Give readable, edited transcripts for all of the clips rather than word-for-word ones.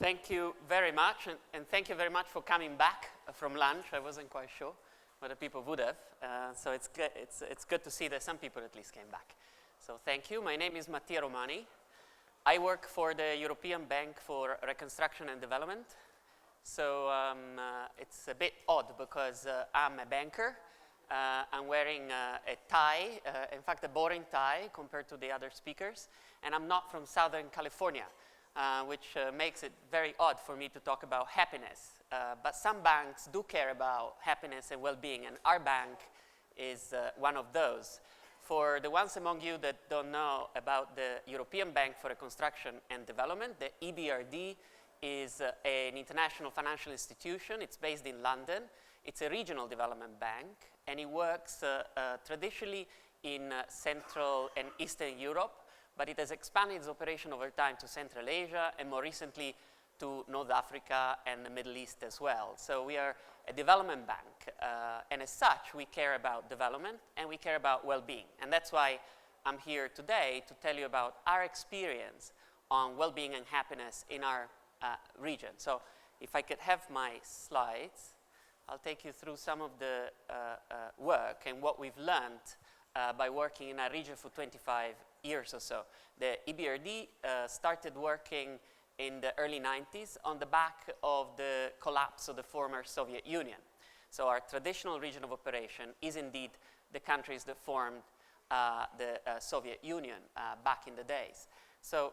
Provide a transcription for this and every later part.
Thank you very much, and thank you very much for coming back from lunch. I wasn't quite sure whether people would have, so it's good to see that some people at least came back. So thank you. My name is Mattia Romani. I work for the European Bank for Reconstruction and Development. So it's a bit odd because I'm a banker. I'm wearing a tie, in fact a boring tie compared to the other speakers, and I'm not from Southern California. Which makes it very odd for me to talk about happiness. But some banks do care about happiness and well-being, and our bank is one of those. For the ones among you that don't know about the European Bank for Reconstruction and Development, the EBRD is an international financial institution. It's based in London. It's a regional development bank, and it works traditionally in Central and Eastern Europe, but it has expanded its operation over time to Central Asia and more recently to North Africa and the Middle East as well. So we are a development bank, and as such we care about development and we care about well-being. And that's why I'm here today to tell you about our experience on well-being and happiness in our region. So if I could have my slides, I'll take you through some of the work and what we've learned by working in our region for 25 years or so. The EBRD started working in the early 90s on the back of the collapse of the former Soviet Union. So our traditional region of operation is indeed the countries that formed the Soviet Union back in the days. So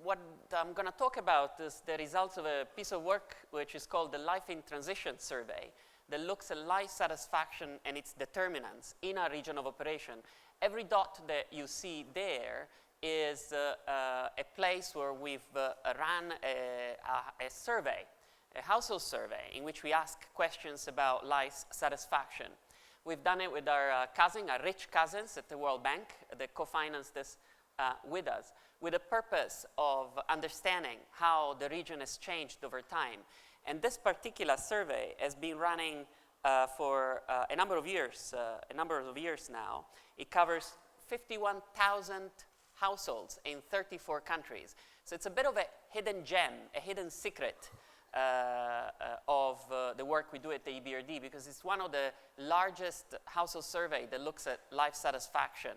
what I'm going to talk about is the results of a piece of work which is called the Life in Transition Survey, that looks at life satisfaction and its determinants in our region of operation. Every dot that you see there is a place where we've run a survey, a household survey, in which we ask questions about life satisfaction. We've done it with our rich cousins at the World Bank that co-finance this with us, with the purpose of understanding how the region has changed over time. And this particular survey has been running for a number of years now. It covers 51,000 households in 34 countries. So it's a bit of a hidden gem, a hidden secret of the work we do at the EBRD, because it's one of the largest household survey that looks at life satisfaction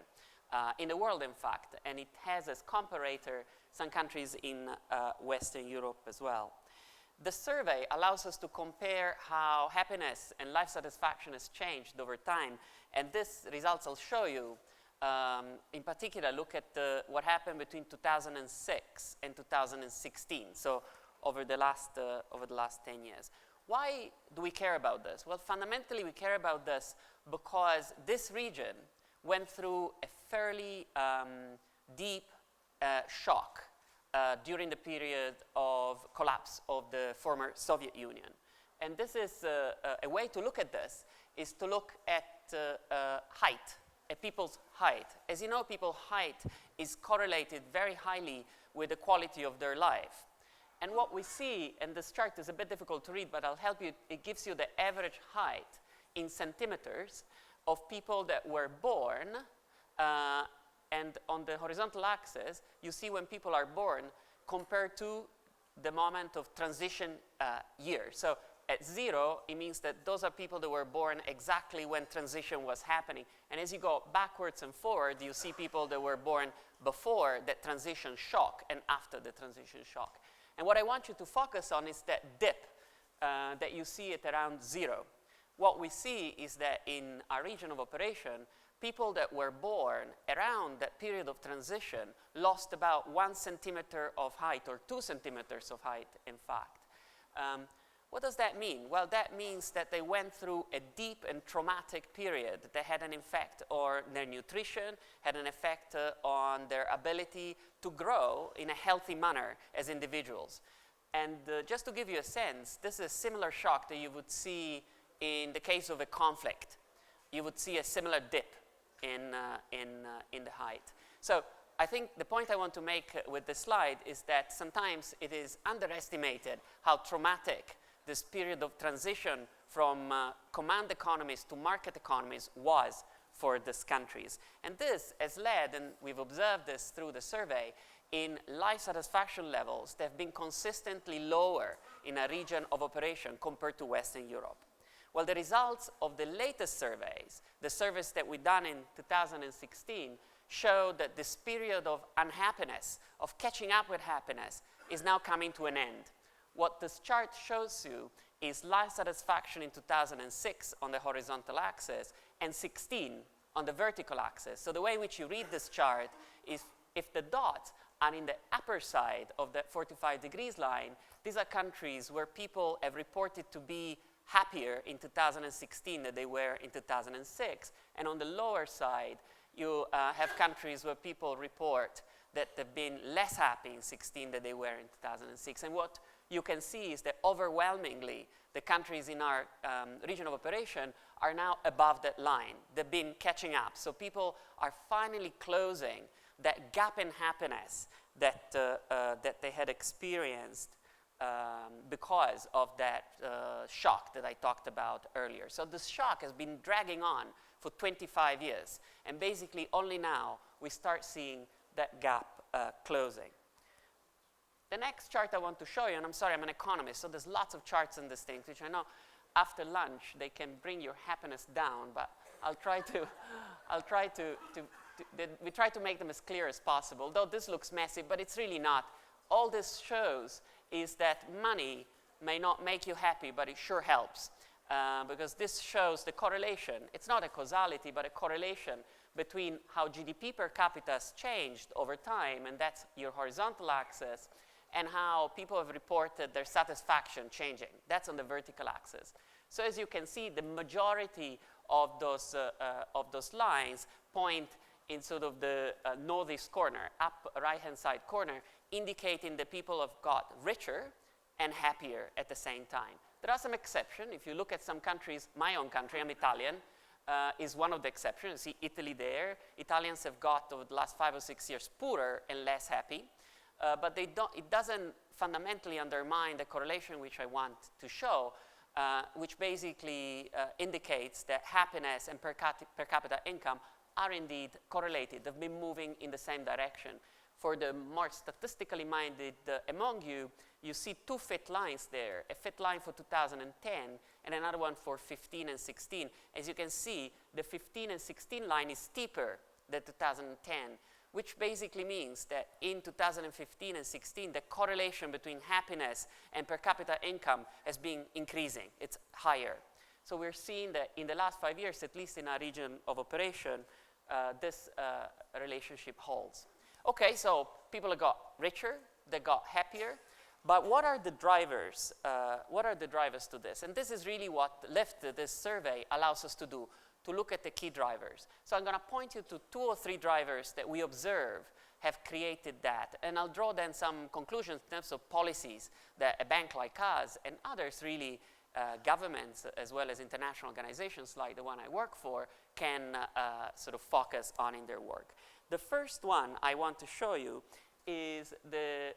in the world, in fact. And it has as comparator some countries in Western Europe as well. The survey allows us to compare how happiness and life satisfaction has changed over time. And these results I'll show you, in particular, look at what happened between 2006 and 2016, so over the last 10 years. Why do we care about this? Well, fundamentally, we care about this because this region went through a fairly deep shock during the period of collapse of the former Soviet Union. And this is a way to look at this, is to look at height, at people's height. As you know, people's height is correlated very highly with the quality of their life. And what we see, and this chart is a bit difficult to read, but I'll help you, it gives you the average height in centimeters of people that were born, and on the horizontal axis, you see when people are born compared to the moment of transition year. So at 0, it means that those are people that were born exactly when transition was happening. And as you go backwards and forward, you see people that were born before that transition shock and after the transition shock. And what I want you to focus on is that dip that you see at around 0. What we see is that in our region of operation, people that were born around that period of transition lost about 1 centimeter of height, or 2 centimeters of height, in fact. What does that mean? Well, that means that they went through a deep and traumatic period that had an effect on their nutrition, had an effect on their ability to grow in a healthy manner as individuals. And just to give you a sense, this is a similar shock that you would see in the case of a conflict. You would see a similar dip in the height. So I think the point I want to make with this slide is that sometimes it is underestimated how traumatic this period of transition from command economies to market economies was for these countries. And this has led, and we've observed this through the survey, in life satisfaction levels, they've been consistently lower in a region of operation compared to Western Europe. Well, the results of the latest surveys, the surveys that we done in 2016, show that this period of unhappiness, of catching up with happiness, is now coming to an end. What this chart shows you is life satisfaction in 2006 on the horizontal axis and 16 on the vertical axis. So the way in which you read this chart is if the dots are in the upper side of the 45 degrees line, these are countries where people have reported to be happier in 2016 than they were in 2006. And on the lower side, you have countries where people report that they've been less happy in 16 than they were in 2006. And what you can see is that overwhelmingly, the countries in our region of operation are now above that line. They've been catching up. So people are finally closing that gap in happiness that, that they had experienced because of that shock that I talked about earlier. So this shock has been dragging on for 25 years. And basically only now we start seeing that gap closing. The next chart I want to show you, and I'm sorry, I'm an economist, so there's lots of charts in this thing, which I know after lunch they can bring your happiness down, but I'll try to, we try to make them as clear as possible, though this looks messy, but it's really not. All this shows is that money may not make you happy, but it sure helps. Because this shows the correlation. It's not a causality, but a correlation between how GDP per capita has changed over time, and that's your horizontal axis, and how people have reported their satisfaction changing. That's on the vertical axis. So as you can see, the majority of those lines point in sort of the northeast corner, up right-hand side corner, indicating that people have got richer and happier at the same time. There are some exceptions. If you look at some countries, my own country, I'm Italian, is one of the exceptions. You see Italy there. Italians have got, over the last 5 or 6 years, poorer and less happy. But it doesn't fundamentally undermine the correlation which I want to show, which basically indicates that happiness and per capita income are indeed correlated. They've been moving in the same direction. For the more statistically minded among you, you see two fit lines there, a fit line for 2010 and another one for 15 and 16. As you can see, the 15 and 16 line is steeper than 2010, which basically means that in 2015 and 16, the correlation between happiness and per capita income has been increasing. It's higher. So we're seeing that in the last 5 years, at least in our region of operation, this relationship holds. Okay, so people have got richer, they got happier, but what are the drivers? What are the drivers to this? And this is really what this survey allows us to do, to look at the key drivers. So I'm going to point you to 2 or 3 drivers that we observe have created that. And I'll draw then some conclusions in terms of policies that a bank like us and others really, governments as well as international organizations like the one I work for, can sort of focus on in their work. The first one I want to show you is the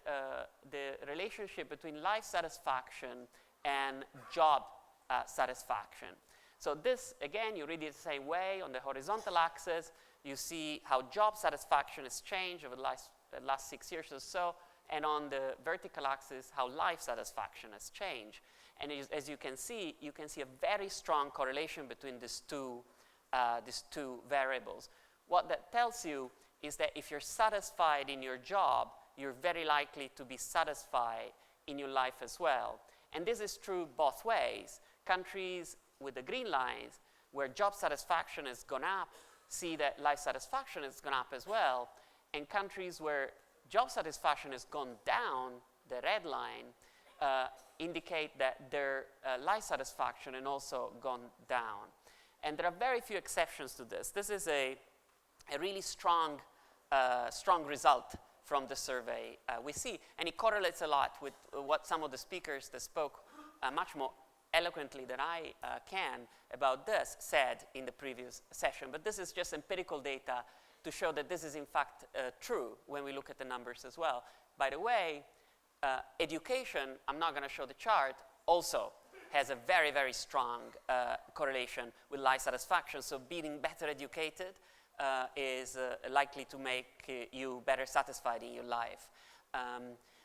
relationship between life satisfaction and job satisfaction. So this, again, you read it the same way. On the horizontal axis, you see how job satisfaction has changed over the last 6 years or so, and on the vertical axis, how life satisfaction has changed. And as you can see a very strong correlation between these two variables. What that tells you is that if you're satisfied in your job, you're very likely to be satisfied in your life as well. And this is true both ways. Countries with the green lines, where job satisfaction has gone up, see that life satisfaction has gone up as well. And countries where job satisfaction has gone down, the red line, indicate that their life satisfaction has also gone down. And there are very few exceptions to this. This is a really strong result from the survey we see. And it correlates a lot with what some of the speakers that spoke much more eloquently than I can about this said in the previous session. But this is just empirical data to show that this is in fact true when we look at the numbers as well. By the way, education, I'm not going to show the chart, also has a very, very strong correlation with life satisfaction. So being better educated is likely to make you better satisfied in your life.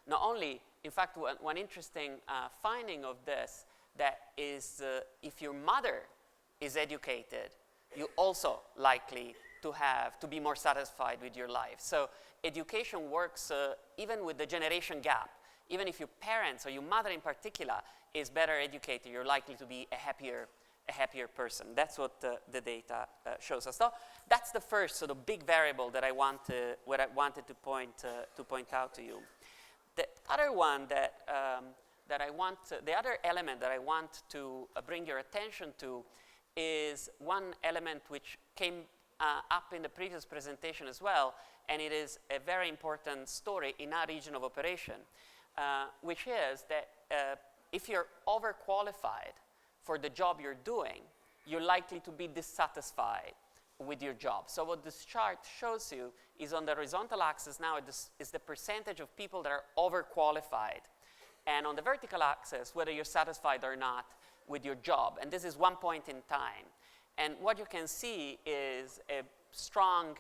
Not only, in fact, one interesting finding of this, that is if your mother is educated, you're also likely to be more satisfied with your life. So education works even with the generation gap. Even if your parents or your mother in particular is better educated, you're likely to be a happier person. That's what the data shows us. So that's the first sort of big variable that I wanted to point out to you. The other one the other element that I want to bring your attention to is one element which came up in the previous presentation as well, and it is a very important story in our region of operation, which is that if you're overqualified for the job you're doing, you're likely to be dissatisfied with your job. So what this chart shows you is on the horizontal axis now is the percentage of people that are overqualified, and on the vertical axis, whether you're satisfied or not with your job. And this is one point in time. And what you can see is a strong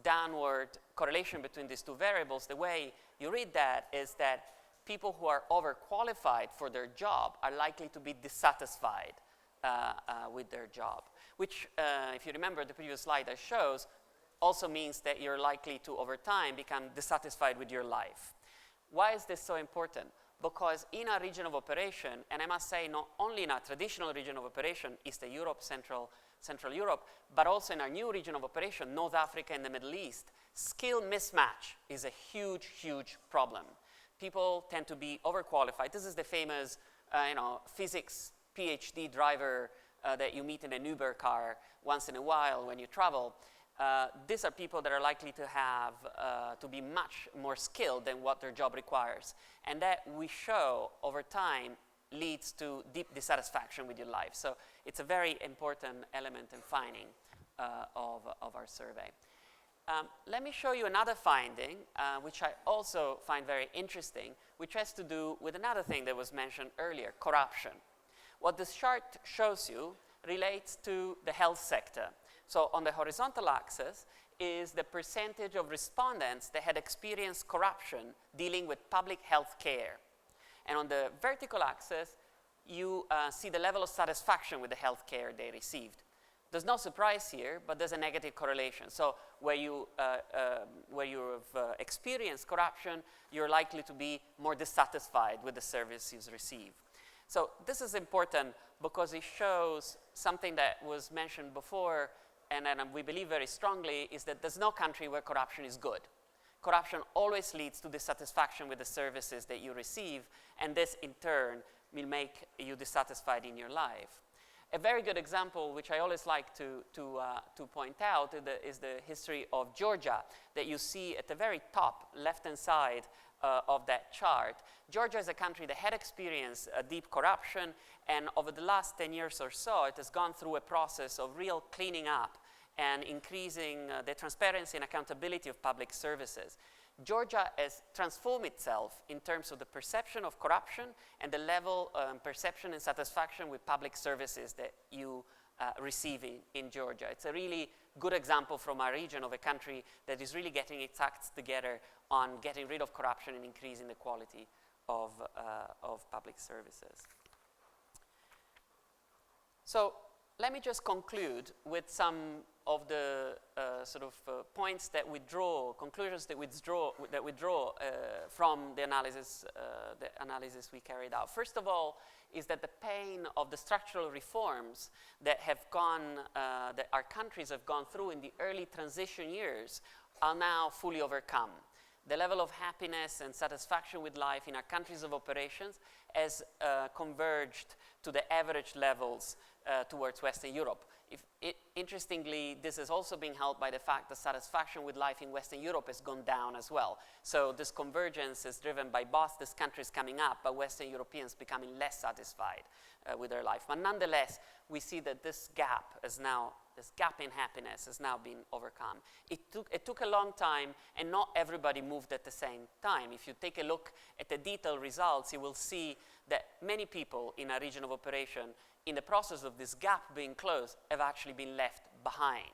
downward correlation between these two variables. The way you read that is that people who are overqualified for their job are likely to be dissatisfied with their job, which, if you remember the previous slide that shows, also means that you're likely to, over time, become dissatisfied with your life. Why is this so important? Because in our region of operation, and I must say not only in our traditional region of operation, Eastern Europe, Central Europe, but also in our new region of operation, North Africa and the Middle East, skill mismatch is a huge, huge problem. People tend to be overqualified. This is the famous physics PhD driver that you meet in an Uber car once in a while when you travel. These are people that are likely to have to be much more skilled than what their job requires. And that we show over time leads to deep dissatisfaction with your life. So it's a very important element and finding of our survey. Let me show you another finding, which I also find very interesting, which has to do with another thing that was mentioned earlier, corruption. What this chart shows you relates to the health sector. So on the horizontal axis is the percentage of respondents that had experienced corruption dealing with public health care. And on the vertical axis, you see the level of satisfaction with the health care they received. There's no surprise here, but there's a negative correlation. So where you've experienced corruption, you're likely to be more dissatisfied with the service you receive. So this is important because it shows something that was mentioned before, and we believe very strongly, is that there's no country where corruption is good. Corruption always leads to dissatisfaction with the services that you receive, and this in turn will make you dissatisfied in your life. A very good example, which I always like to point out, is the history of Georgia that you see at the very top left-hand side of that chart. Georgia is a country that had experienced deep corruption, and over the last 10 years or so, it has gone through a process of real cleaning up and increasing the transparency and accountability of public services. Georgia has transformed itself in terms of the perception of corruption and the level perception and satisfaction with public services that you receive in Georgia. It's a really good example from our region of a country that is really getting its acts together on getting rid of corruption and increasing the quality of public services. So let me just conclude with some of the points that we draw, conclusions that we draw from the analysis we carried out. First of all, is that the pain of the structural reforms that that our countries have gone through in the early transition years are now fully overcome. The level of happiness and satisfaction with life in our countries of operations has converged to the average levels towards Western Europe. Interestingly, this has also been helped by the fact that satisfaction with life in Western Europe has gone down as well. So this convergence is driven by both these countries coming up, but Western Europeans becoming less satisfied with their life. But nonetheless, we see that this gap in happiness has now been overcome. It took a long time, and not everybody moved at the same time. If you take a look at the detailed results, you will see that many people in a region of operation, in the process of this gap being closed, have actually been left behind.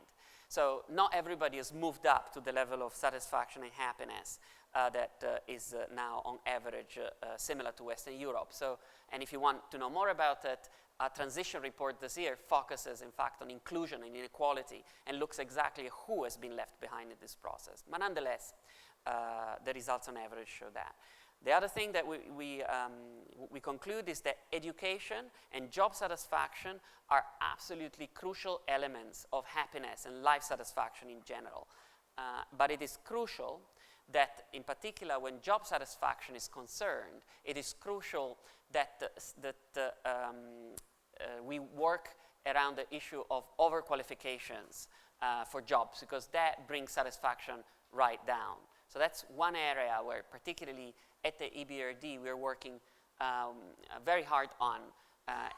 So not everybody has moved up to the level of satisfaction and happiness that is now on average similar to Western Europe. So, and if you want to know more about it, our transition report this year focuses, in fact, on inclusion and inequality and looks exactly at who has been left behind in this process. But nonetheless, the results on average show that. The other thing that we conclude is that education and job satisfaction are absolutely crucial elements of happiness and life satisfaction in general. But it is crucial that, in particular, when job satisfaction is concerned, it is crucial that, we work around the issue of overqualifications for jobs, because that brings satisfaction right down. So that's one area where, particularly at the EBRD, we're working very hard on.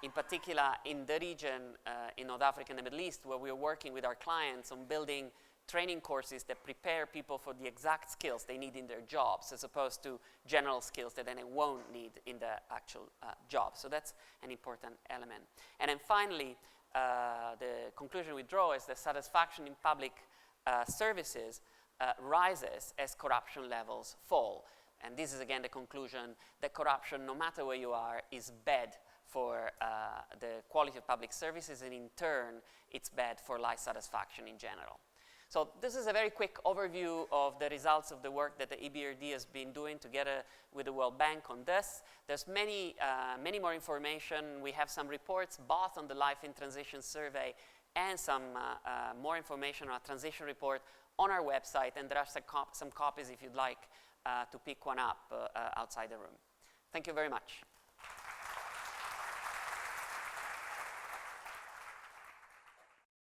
In particular, in the region, in North Africa and the Middle East, where we're working with our clients on building training courses that prepare people for the exact skills they need in their jobs, as opposed to general skills that then they won't need in the actual job. So that's an important element. And then finally, the conclusion we draw is that satisfaction in public services rises as corruption levels fall. And this is again the conclusion that corruption, no matter where you are, is bad for the quality of public services, and in turn, it's bad for life satisfaction in general. So this is a very quick overview of the results of the work that the EBRD has been doing together with the World Bank on this. There's many more information. We have some reports both on the Life in Transition survey and some more information on our transition report on our website, and there are some copies if you'd like to pick one up outside the room. Thank you very much.